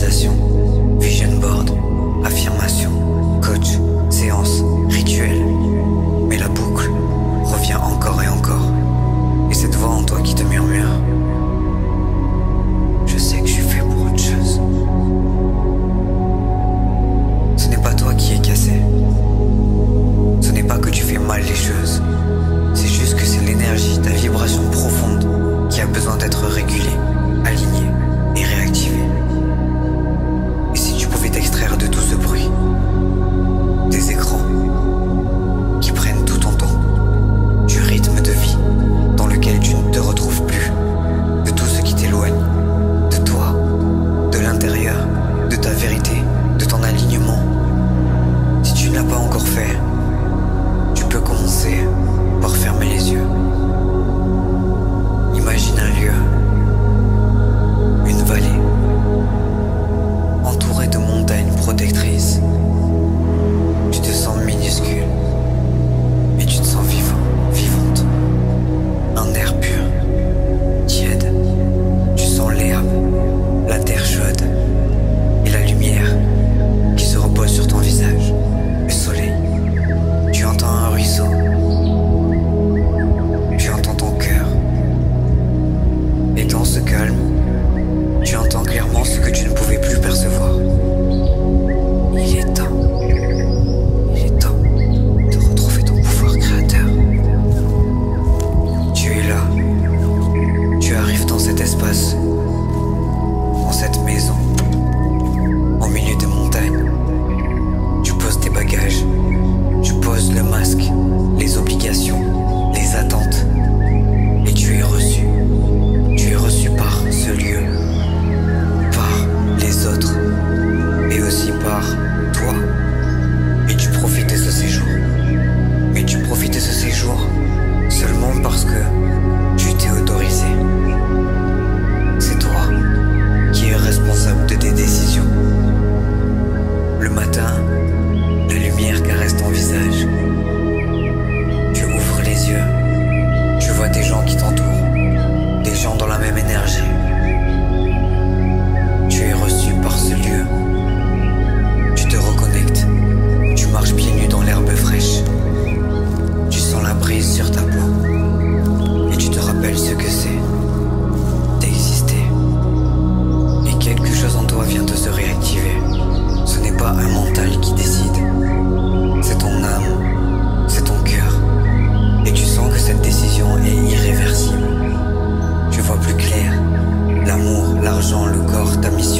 visualisation, vision board, affirmation, coach, séance, rituel. Mais la boucle revient encore et encore. Et cette voix en toi qui te murmure: je sais que je suis fait pour autre chose. Ce n'est pas toi qui es cassé. Ce n'est pas que tu fais mal les choses. C'est juste que c'est l'énergie, ta vibration profonde qui a besoin d'être régulée, alignée et réactivée. Et si tu pouvais t'extraire de tout ce bruit, des écrans qui prennent tout ton temps, du rythme de vie dans lequel tu ne te retrouves plus, de tout ce qui t'éloigne de toi, de l'intérieur, de ta vérité, de ton alignement. Si tu ne l'as pas encore fait, tu peux commencer par fermer les yeux. Imagine un lieu, une vallée, entourée de montagnes protectrices. Tu te sens minuscule, mais tu te sens vivant, vivante. Un air pur, tiède. Tu sens l'herbe, la terre chaude et la lumière qui se repose sur ton visage. Le soleil. Tu entends un ruisseau. Tu entends ton cœur. Et dans ce calme, tu entends clairement ce que tu ne pouvais plus percevoir. Il est temps. Il est temps de retrouver ton pouvoir créateur. Tu es là. Tu arrives dans cet espace, dans cette maison, au milieu des montagnes. Tu poses tes bagages. Tu poses le masque, les obligations, les attentes. Et tu es reçu. Tu es reçu par ce lieu, par les autres, et aussi par toi. Et tu profites de ce séjour. Mais tu profites de ce séjour seulement parce que tu t'es autorisé. C'est toi qui es responsable de tes décisions. Le matin, la lumière caresse ton visage. Tu ouvres les yeux. Tu vois des gens qui t'entourent. Des gens dans la même énergie. Tu es reçu par ce lieu. Tu te reconnectes. Tu marches pieds nus dans l'herbe fraîche. Tu sens la brise sur ta peau. Et tu te rappelles ce que c'est d'exister. Et quelque chose en toi vient de se réactiver. Ce n'est pas un mental qui décide. C'est ton âme. C'est ton cœur. Et tu sens que cette décision est irréversible. Tu vois plus clair. L'amour, l'argent, le corps, ta mission